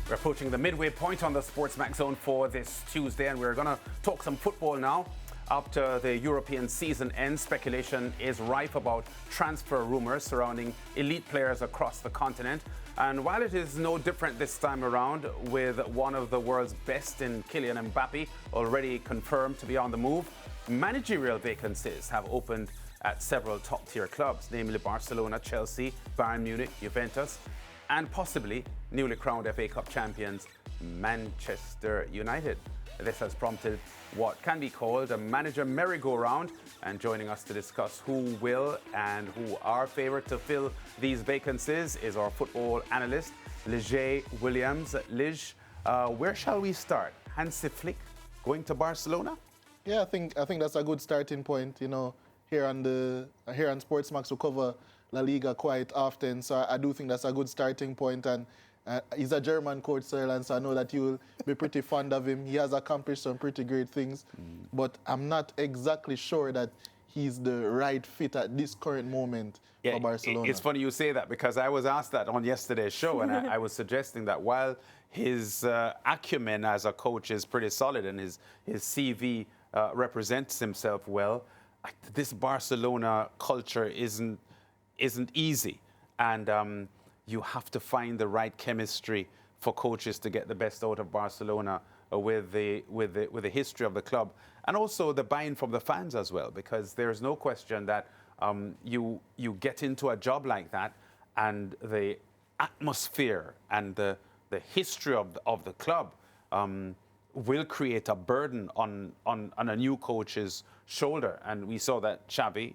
We're approaching the midway point on the SportsMax Zone for this Tuesday, and we're going to talk some football now. After the European season ends, speculation is rife about transfer rumours surrounding elite players across the continent. And while it is no different this time around, with one of the world's best in Kylian Mbappe already confirmed to be on the move, managerial vacancies have opened at several top-tier clubs, namely Barcelona, Chelsea, Bayern Munich, Juventus, and possibly newly crowned FA Cup champions Manchester United. This has prompted what can be called a manager merry-go-round, and joining us to discuss who will and who are favoured to fill these vacancies is our football analyst, Lige Williams. Lige, where shall we start? Hansi Flick going to Barcelona? Yeah, I think that's a good starting point. You know, here on SportsMax we cover La Liga quite often, so I do think that's a good starting point. And he's a German coach, Sir, so I know that you'll be pretty fond of him. He has accomplished some pretty great things, but I'm not exactly sure that he's the right fit at this current moment for Barcelona. It's funny you say that, because I was asked that on yesterday's show, and I was suggesting that while his acumen as a coach is pretty solid and his CV represents himself well, this Barcelona culture isn't easy, and you have to find the right chemistry for coaches to get the best out of Barcelona with the history of the club, and also the buy-in from the fans as well, because there's no question that you get into a job like that, and the atmosphere and the history of the club will create a burden on a new coach's shoulder, and we saw that Xavi,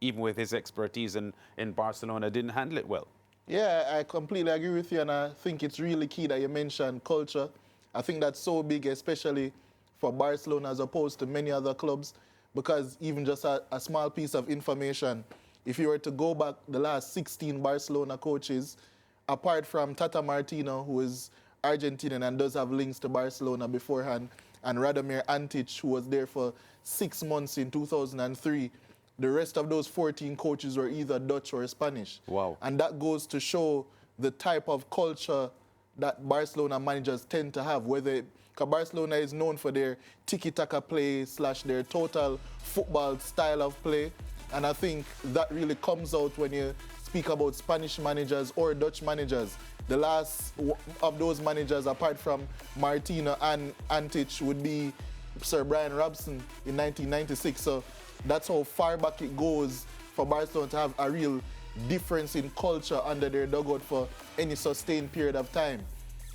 even with his expertise in Barcelona, didn't handle it well. Yeah, I completely agree with you, and I think it's really key that you mentioned culture. I think that's so big, especially for Barcelona as opposed to many other clubs, because even just a small piece of information, if you were to go back the last 16 Barcelona coaches, apart from Tata Martino, who is Argentinian and does have links to Barcelona beforehand, and Radomir Antic, who was there for 6 months in 2003, the rest of those 14 coaches were either Dutch or Spanish. Wow. And that goes to show the type of culture that Barcelona managers tend to have, because Barcelona is known for their tiki-taka play / their total football style of play. And I think that really comes out when you speak about Spanish managers or Dutch managers. The last of those managers, apart from Martino and Antic, would be Sir Brian Robson in 1996. So that's how far back it goes for Barcelona to have a real difference in culture under their dugout for any sustained period of time.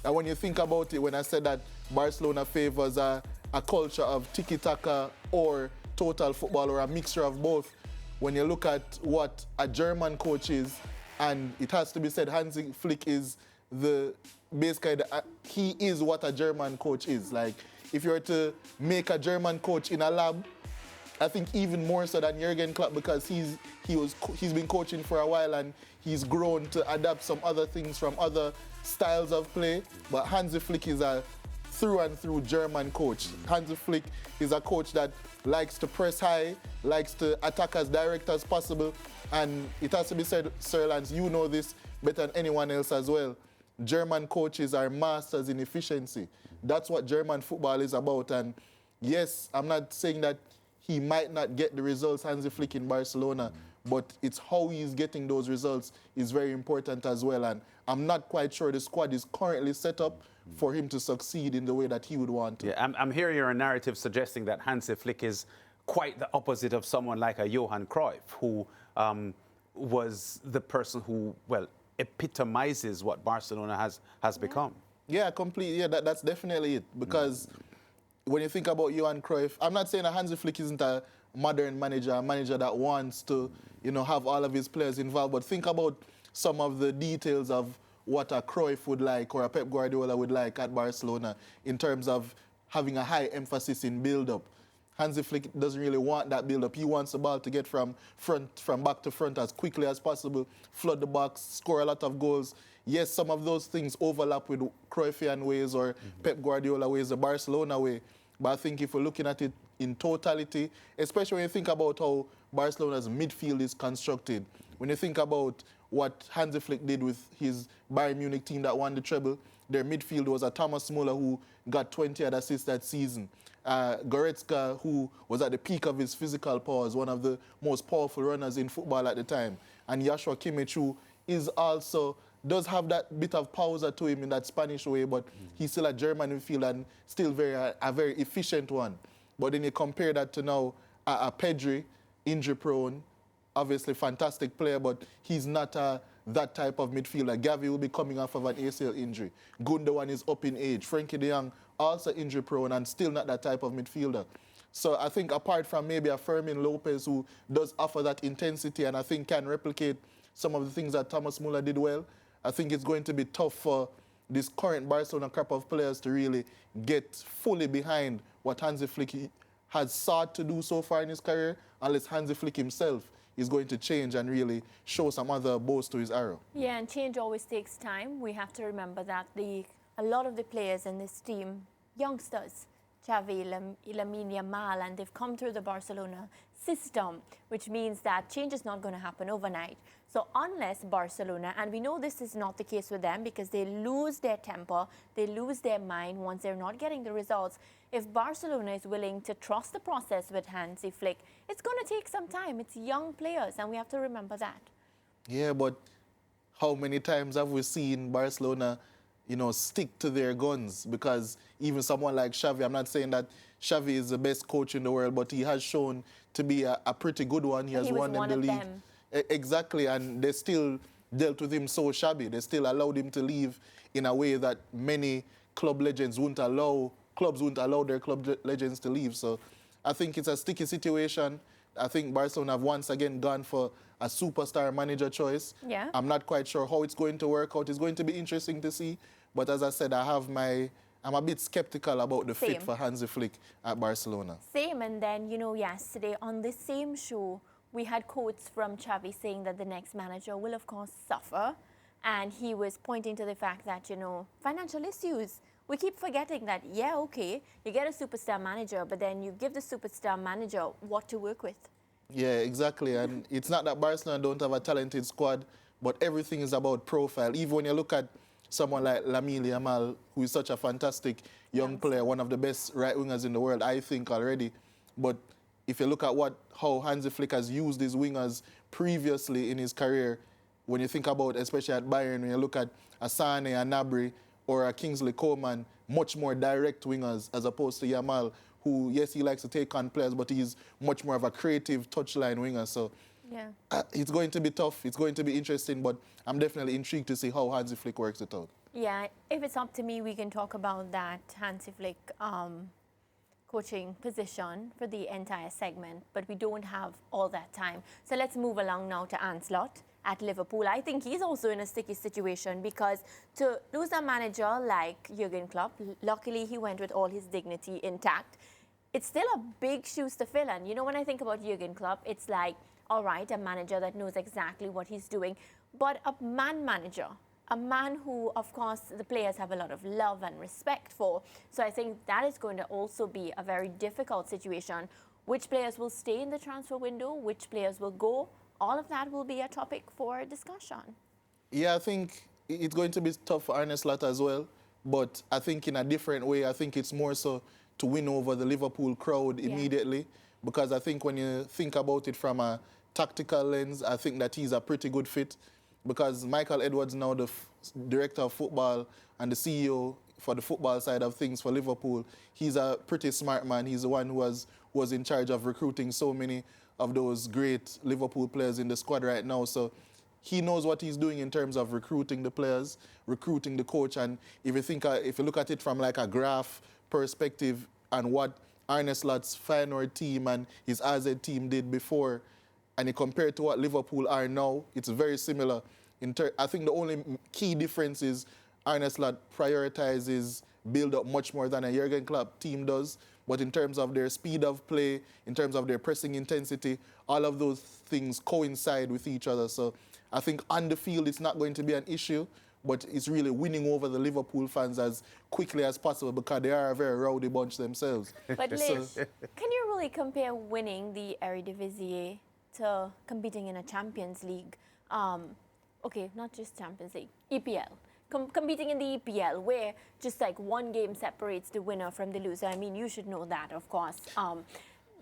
And when you think about it, when I said that Barcelona favors a culture of tiki-taka or total football or a mixture of both, when you look at what a German coach is, and it has to be said, Hansi Flick is he is what a German coach is. Like, if you were to make a German coach in a lab, I think even more so than Jurgen Klopp, because he's been coaching for a while and he's grown to adapt some other things from other styles of play. But Hansi Flick is a through and through German coach. Hansi Flick is a coach that likes to press high, likes to attack as direct as possible. And it has to be said, Sir Lance, you know this better than anyone else as well. German coaches are masters in efficiency. That's what German football is about. And yes, I'm not saying that he might not get the results Hansi Flick in Barcelona, but it's how he's getting those results is very important as well. And I'm not quite sure the squad is currently set up for him to succeed in the way that he would want to. Yeah, I'm hearing your narrative suggesting that Hansi Flick is quite the opposite of someone like a Johan Cruyff, who was the person who, epitomizes what Barcelona has become. Yeah, completely. Yeah, that's definitely it. Because when you think about Johan Cruyff, I'm not saying that Hansi Flick isn't a modern manager, a manager that wants to, have all of his players involved. But think about some of the details of what a Cruyff would like or a Pep Guardiola would like at Barcelona in terms of having a high emphasis in build-up. Hansi Flick doesn't really want that build-up. He wants the ball to get from back to front as quickly as possible, flood the box, score a lot of goals. Yes, some of those things overlap with Cruyffian ways or Pep Guardiola ways, the Barcelona way. But I think if we're looking at it in totality, especially when you think about how Barcelona's midfield is constructed, when you think about what Hansi Flick did with his Bayern Munich team that won the treble. Their midfield was a Thomas Muller who got 20 odd assists that season. Goretzka, who was at the peak of his physical powers, one of the most powerful runners in football at the time. And Joshua Kimmich, who is also, does have that bit of pausa to him in that Spanish way, but he's still a German midfielder and still a very efficient one. But then you compare that to now a Pedri, injury-prone, obviously fantastic player, but he's not that type of midfielder. Gavi will be coming off of an ACL injury. Gundogan is up in age. Frankie de Jong also injury-prone and still not that type of midfielder. So I think apart from maybe a Fermin Lopez who does offer that intensity and I think can replicate some of the things that Thomas Muller did well, I think it's going to be tough for this current Barcelona crop of players to really get fully behind what Hansi Flick has sought to do so far in his career, unless Hansi Flick himself is going to change and really show some other bows to his arrow. Yeah, and change always takes time. We have to remember that a lot of the players in this team, youngsters, Xavi, Lamine Yamal, and they've come through the Barcelona system, which means that change is not going to happen overnight. So unless Barcelona, and we know this is not the case with them because they lose their temper, they lose their mind once they're not getting the results. If Barcelona is willing to trust the process with Hansi Flick, it's going to take some time. It's young players, and we have to remember that. Yeah, but how many times have we seen Barcelona, stick to their guns? Because even someone like Xavi, I'm not saying that Xavi is the best coach in the world, but he has shown to be a pretty good one. He has won in the league. Them. Exactly, and they still dealt with him so shabby. They still allowed him to leave in a way that many clubs wouldn't allow their club legends to leave. So I think it's a sticky situation. I think Barcelona have once again gone for a superstar manager choice. Yeah. I'm not quite sure how it's going to work out. It's going to be interesting to see. But as I said, I'm a bit skeptical about the fit for Hansi Flick at Barcelona. Same, and then, yesterday on this same show, we had quotes from Xavi saying that the next manager will, of course, suffer. And he was pointing to the fact that, financial issues. We keep forgetting that, yeah, okay, you get a superstar manager, but then you give the superstar manager what to work with. Yeah, exactly. And it's not that Barcelona don't have a talented squad, but everything is about profile. Even when you look at someone like Lamine Yamal, who is such a fantastic young player, one of the best right wingers in the world, I think, already. But if you look at how Hansi Flick has used his wingers previously in his career, when you think about, especially at Bayern, when you look at Asane, a Gnabry, or a Kingsley Coman, much more direct wingers as opposed to Yamal, who, yes, he likes to take on players, but he's much more of a creative touchline winger. So yeah, it's going to be tough. It's going to be interesting, but I'm definitely intrigued to see how Hansi Flick works it out. Yeah, if it's up to me, we can talk about that Hansi Flick coaching position for the entire segment, but we don't have all that time. So let's move along now to Ancelot at Liverpool. I think he's also in a sticky situation because to lose a manager like Jurgen Klopp, luckily he went with all his dignity intact. It's still a big shoes to fill. And, when I think about Jurgen Klopp, it's like, all right, a manager that knows exactly what he's doing, but a man manager, a man who, of course, the players have a lot of love and respect for. So I think that is going to also be a very difficult situation. Which players will stay in the transfer window? Which players will go? All of that will be a topic for discussion. Yeah, I think it's going to be tough for Arne Slot as well. But I think in a different way, I think it's more so to win over the Liverpool crowd immediately. Because I think when you think about it from a tactical lens, I think that he's a pretty good fit. Because Michael Edwards, now the director of football and the CEO for the football side of things for Liverpool, he's a pretty smart man. He's the one who was in charge of recruiting so many of those great Liverpool players in the squad right now. So he knows what he's doing in terms of recruiting the players, recruiting the coach. And if you look at it from like a graph perspective and what Arne Slot's Feyenoord team and his AZ team did before, and you compare it to what Liverpool are now, it's very similar. I think the only key difference is Arne Slot prioritizes build-up much more than a Jurgen Klopp team does. But in terms of their speed of play, in terms of their pressing intensity, all of those things coincide with each other. So I think on the field it's not going to be an issue, but it's really winning over the Liverpool fans as quickly as possible because they are a very rowdy bunch themselves. But Liz, can you really compare winning the Eredivisie to competing in a Champions League? okay, not just Champions League, EPL. Competing in the EPL, where just like one game separates the winner from the loser. I mean, you should know that, of course.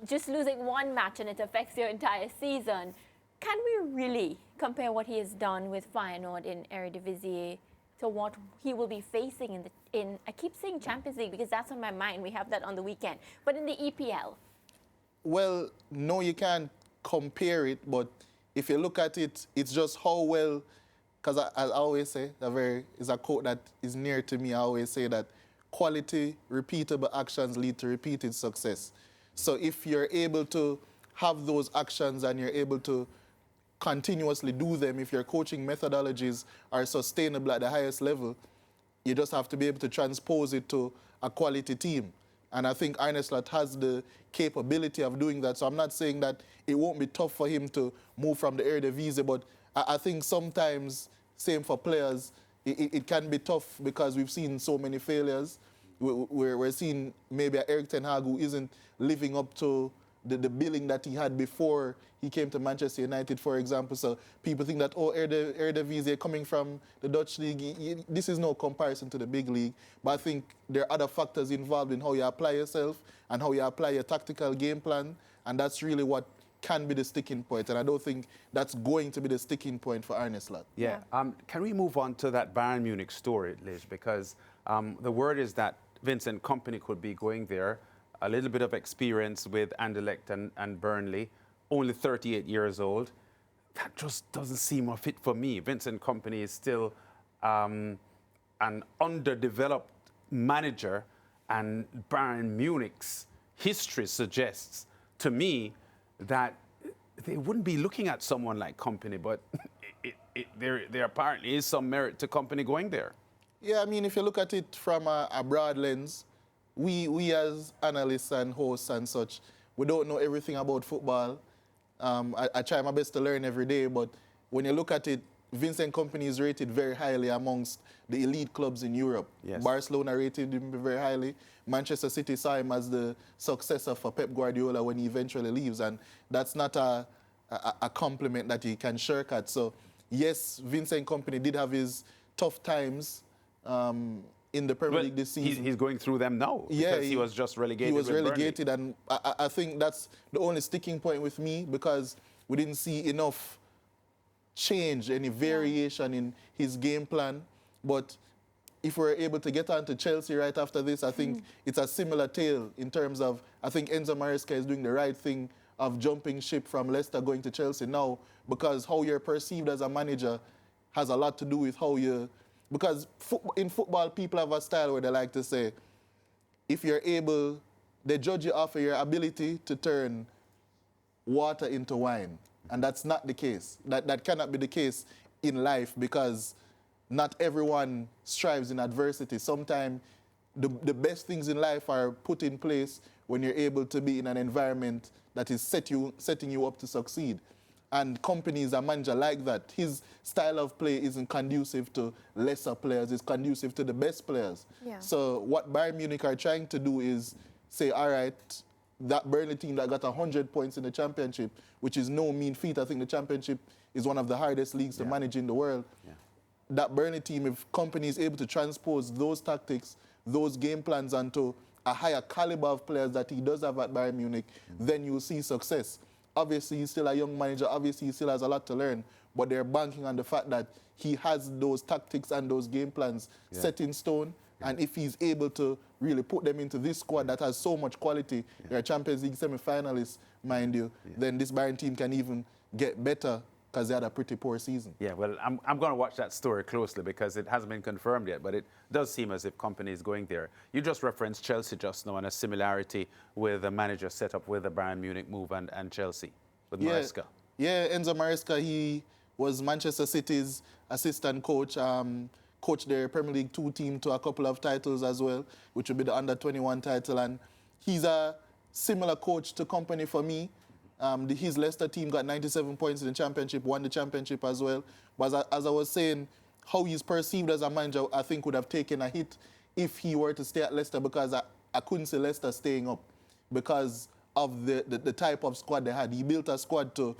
Just losing one match and it affects your entire season. Can we really compare what he has done with Feyenoord in Eredivisie to what he will be facing in I keep saying Champions League because that's on my mind. We have that on the weekend. But in the EPL? Well, no, you can't compare it, but if you look at it, it's just how well, because I always say, is a quote that is near to me. I always say that quality, repeatable actions lead to repeated success. So if you're able to have those actions and you're able to continuously do them, if your coaching methodologies are sustainable at the highest level, you just have to be able to transpose it to a quality team. And I think Arne Slot has the capability of doing that. So I'm not saying that it won't be tough for him to move from the Eredivisie, but I think sometimes, same for players, it can be tough because we've seen so many failures. We're seeing maybe a Erik ten Hag who isn't living up to the billing that he had before he came to Manchester United, for example. So people think that, oh, Eredivisie coming from the Dutch league, this is no comparison to the big league. But I think there are other factors involved in how you apply yourself and how you apply your tactical game plan. And that's really what can be the sticking point. And I don't think that's going to be the sticking point for Arne Slot. Yeah. Can we move on to that Bayern Munich story, Liz? Because the word is that Vincent Kompany could be going there. A little bit of experience with Anderlecht and Burnley, only 38 years old. That just doesn't seem a fit for me. Vincent Kompany is still an underdeveloped manager, and Bayern Munich's history suggests to me that they wouldn't be looking at someone like Kompany, but there apparently is some merit to Kompany going there. Yeah, I mean, if you look at it from a broad lens, we as analysts and hosts and such, we don't know everything about football. I try my best to learn every day, but when you look at it, Vincent Kompany is rated very highly amongst the elite clubs in Europe. Yes. Barcelona rated him very highly. Manchester City saw him as the successor for Pep Guardiola when he eventually leaves, and that's not a compliment that he can shirk at. So, yes, Vincent Kompany did have his tough times in the Premier League this season. He's going through them now because he was just relegated. He was with relegated, Burnley. and I think that's the only sticking point with me because we didn't see enough change, any variation in his game plan. But if we're able to get on to Chelsea right after this, I think it's a similar tale in terms of, I think Enzo Maresca is doing the right thing of jumping ship from Leicester going to Chelsea now, because how you're perceived as a manager has a lot to do with how you... Because in football, people have a style where they like to say, if you're able, they judge you off of your ability to turn water into wine. And that's not the case. That cannot be the case in life because not everyone strives in adversity. Sometimes the best things in life are put in place when you're able to be in an environment that is setting you up to succeed. And companies are manager like that. His style of play isn't conducive to lesser players. It's conducive to the best players. Yeah. So what Bayern Munich are trying to do is say, all right, that Burnley team that got 100 points in the championship, which is no mean feat. I think the championship is one of the hardest leagues to manage in the world. Yeah. That Burnley team, if Kompany is able to transpose those tactics, those game plans onto a higher caliber of players that he does have at Bayern Munich, then you'll see success. Obviously, he's still a young manager. Obviously, he still has a lot to learn. But they're banking on the fact that he has those tactics and those game plans set in stone. Yeah. And if he's able to really put them into this squad that has so much quality, they're Champions League semi-finalists, mind you, then this Bayern team can even get better because they had a pretty poor season. Yeah, well, I'm going to watch that story closely because it hasn't been confirmed yet, but it does seem as if Kompany is going there. You just referenced Chelsea just now and a similarity with a manager set up with the Bayern Munich move and Chelsea with Maresca. Yeah, Enzo Maresca, he was Manchester City's assistant coach, coached their Premier League 2 team to a couple of titles as well, which would be the Under-21 title. And he's a similar coach to Kompany for me. His Leicester team got 97 points in the championship, won the championship as well. But as I was saying, how he's perceived as a manager, I think would have taken a hit if he were to stay at Leicester, because I couldn't see Leicester staying up because of the type of squad they had. He built a squad to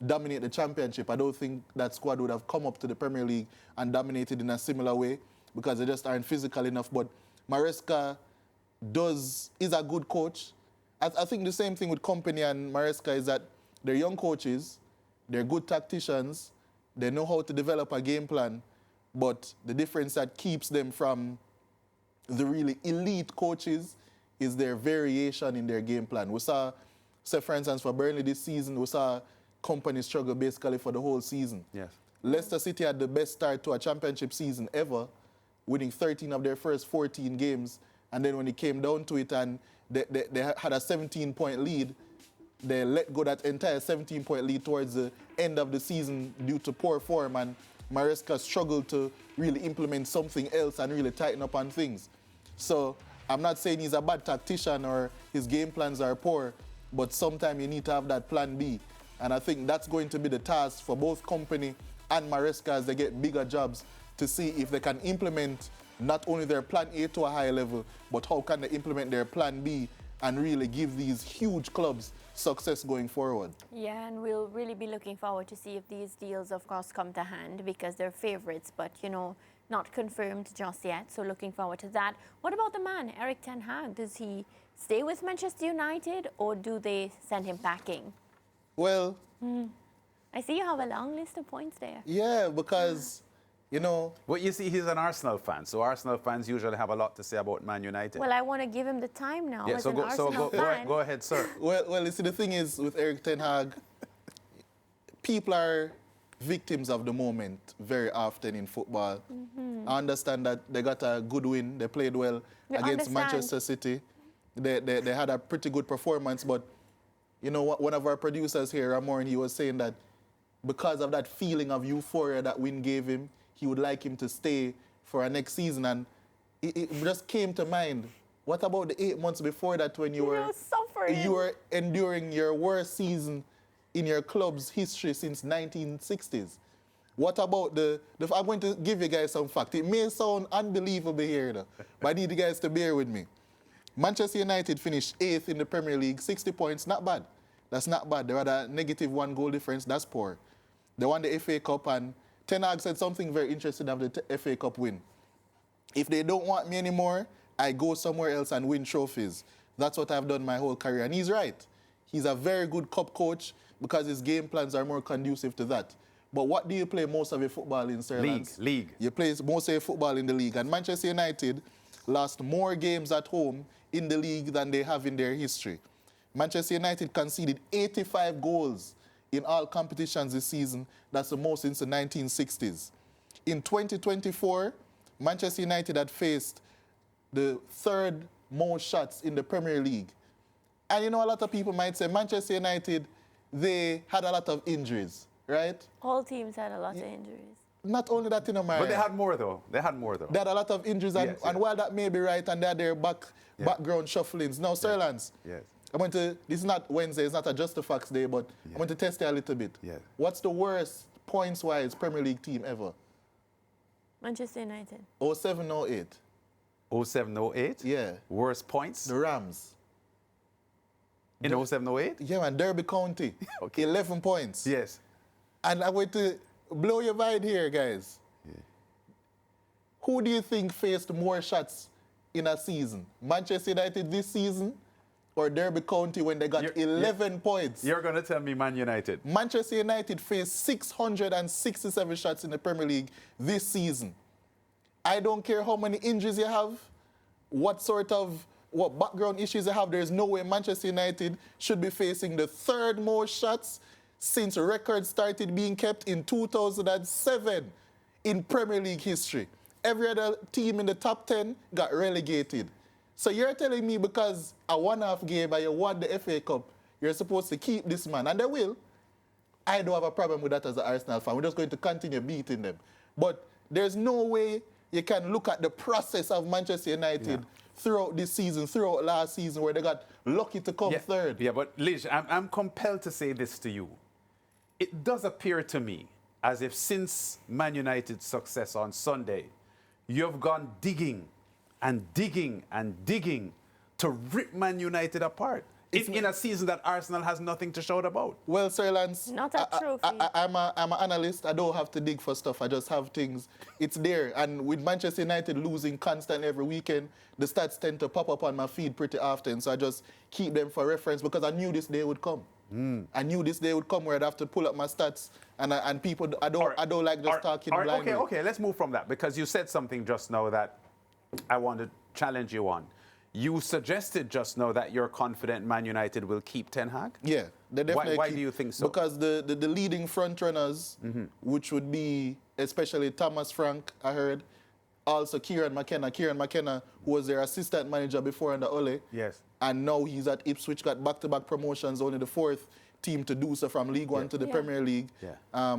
dominate the championship. I don't think that squad would have come up to the Premier League and dominated in a similar way because they just aren't physical enough. But Maresca is a good coach. I think the same thing with Company and Maresca is that they're young coaches, they're good tacticians, they know how to develop a game plan, but the difference that keeps them from the really elite coaches is their variation in their game plan. We saw, say for instance, for Burnley this season, we saw Company struggle basically for the whole season. Yes. Leicester City had the best start to a championship season ever, winning 13 of their first 14 games, and then when it came down to it and they had a 17-point lead, they let go that entire 17-point lead towards the end of the season due to poor form, and Maresca struggled to really implement something else and really tighten up on things. So I'm not saying he's a bad tactician or his game plans are poor, but sometimes you need to have that plan B. And I think that's going to be the task for both Company and Maresca as they get bigger jobs to see if they can implement not only their plan A to a higher level, but how can they implement their plan B and really give these huge clubs success going forward. Yeah, and we'll really be looking forward to see if these deals, of course, come to hand because they're favorites, but, you know, not confirmed just yet. So looking forward to that. What about the man, Erik ten Hag? Does he stay with Manchester United or do they send him packing? Well, I see you have a long list of points there. yeah, because, you know, Well, you see, he's an Arsenal fan, so Arsenal fans usually have a lot to say about Man United. Well, I want to give him the time now yeah, as so an go, Arsenal fan. go ahead, sir. well, you see, the thing is with Erik ten Hag, people are victims of the moment very often in football. I understand that they got a good win. They played well against Manchester City. They had a pretty good performance, but you know, one of our producers here, Ramon, he was saying that because of that feeling of euphoria that win gave him, he would like him to stay for our next season. And it just came to mind, what about the 8 months before that when you were enduring your worst season in your club's history since 1960s? What about I'm going to give you guys some fact. It may sound unbelievable here, though, but I need you guys to bear with me. Manchester United finished 8th in the Premier League, 60 points, not bad. That's not bad. They had a negative 1 goal difference, that's poor. They won the FA Cup, and Ten Hag said something very interesting of the FA Cup win. If they don't want me anymore, I go somewhere else and win trophies. That's what I've done my whole career. And he's right. He's a very good cup coach because his game plans are more conducive to that. But what do you play most of your football in, Sir Lance? League. You play most of your football in the league. And Manchester United lost more games at home in the league than they have in their history. Manchester United conceded 85 goals in all competitions this season. That's the most since the 1960s. In 2024, Manchester United had faced the 3rd most shots in the Premier League. And you know, a lot of people might say Manchester United, they had a lot of injuries, right? All teams had a lot of injuries. Not only that, you know, Maria. But they had more, though. They had a lot of injuries, and, yes, and while that may be right, and they had their background shufflings. Now, Sir Lance, Yes. this is not Wednesday, it's not a Just the Facts day, but I'm going to test you a little bit. Yes. What's the worst points-wise Premier League team ever? Manchester United. 07-08. 07-08? Yeah. Worst points? The Rams. In 07-08? Yeah, man, Derby County. Okay. 11 points. Yes. And I'm going to blow your mind here, guys. Yeah. Who do you think faced more shots in a season? Manchester United this season or Derby County when they got 11 points? You're going to tell me Man United. Manchester United faced 667 shots in the Premier League this season. I don't care how many injuries you have, what background issues you have, there's no way Manchester United should be facing the 3rd most shots since records started being kept in 2007 in Premier League history. Every other team in the top 10 got relegated. So you're telling me because a one-off game and you won the FA Cup, you're supposed to keep this man, and they will. I don't have a problem with that as an Arsenal fan. We're just going to continue beating them. But there's no way you can look at the process of Manchester United throughout this season, throughout last season, where they got lucky to come 3rd. Yeah, but Liz, I'm compelled to say this to you. It does appear to me as if since Man United's success on Sunday, you've gone digging and digging and digging to rip Man United apart. in a season that Arsenal has nothing to shout about. Well, Sir Lance, Not a trophy. I'm an analyst. I don't have to dig for stuff. I just have things. It's there. And with Manchester United losing constantly every weekend, the stats tend to pop up on my feed pretty often. So I just keep them for reference because I knew this day would come. I knew this day would come where I'd have to pull up my stats. And people, I don't like just talking blindly. Okay, let's move from that because you said something just now that I want to challenge you on. You suggested just now that you're confident Man United will keep Ten Hag? Yeah, they definitely Why do you think so? Because the leading front runners, which would be especially Thomas Frank, I heard, also Kieran McKenna. Kieran McKenna, who was their assistant manager before under Ole. Yes. And now he's at Ipswich, got back-to-back promotions, only the fourth team to do so from League One to the Premier League. Yeah.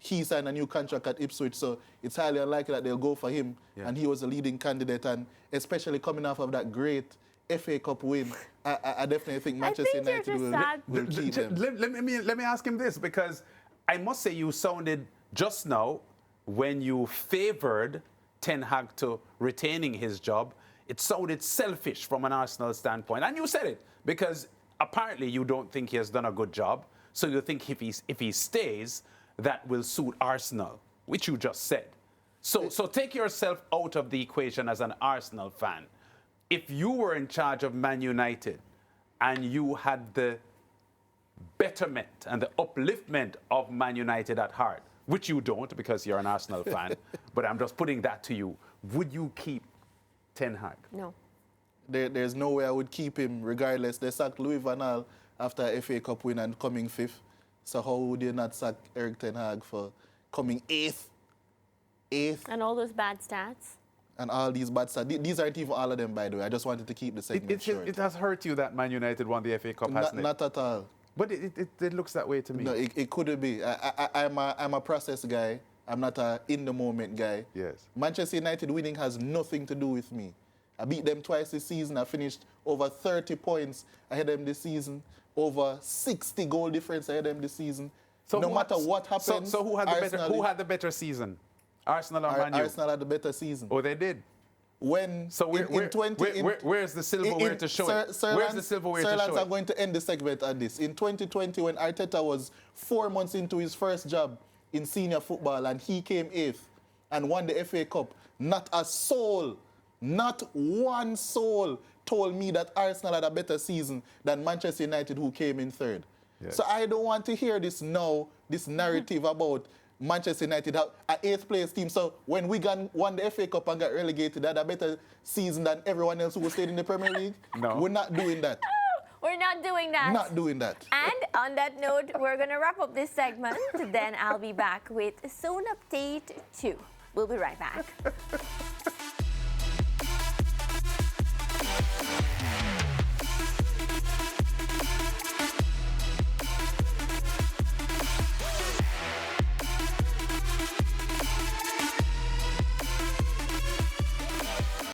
He signed a new contract at Ipswich, so it's highly unlikely that they'll go for him. Yeah. And he was a leading candidate, and especially coming off of that great FA Cup win, I definitely think Manchester United will keep them. Let me ask him this, because I must say you sounded just now, when you favoured Ten Hag to retaining his job, it sounded selfish from an Arsenal standpoint. And you said it, because apparently you don't think he has done a good job, so you think if he stays, that will suit Arsenal, which you just said. So take yourself out of the equation as an Arsenal fan. If you were in charge of Man United and you had the betterment and the upliftment of Man United at heart, which you don't because you're an Arsenal fan, but I'm just putting that to you, would you keep Ten Hag? No. There's no way I would keep him regardless. They sacked Louis van Gaal after a FA Cup win and coming fifth. So how would they not sack Erik Ten Hag for coming eighth? And all those bad stats. And all these bad stats. These aren't even all of them, by the way. I just wanted to keep the segment short. It has hurt you that Man United won the FA Cup, hasn't it? Not at all. But it looks that way to me. No, it couldn't be. I'm a process guy. I'm not a in-the-moment guy. Yes. Manchester United winning has nothing to do with me. I beat them twice this season. I finished over 30 points ahead of them this season. Over 60 goal difference ahead of them this season. So no matter what happens, so who had the better season? Arsenal or Man U? Arsenal had the better season. Oh, they did. Where's the silverware to show it? Where's the silverware to show it? I'm going to end the segment on this. In 2020, when Arteta was 4 months into his first job in senior football and he came 8th and won the FA Cup, not a soul, not one soul told me that Arsenal had a better season than Manchester United, who came in 3rd. Yes. So I don't want to hear this now, this narrative about Manchester United, an 8th place team. So when Wigan won the FA Cup and got relegated, they had a better season than everyone else who stayed in the Premier League. No. We're not doing that. We're not doing that. Not doing that. And on that note, we're going to wrap up this segment. Then I'll be back with Zone Update 2. We'll be right back.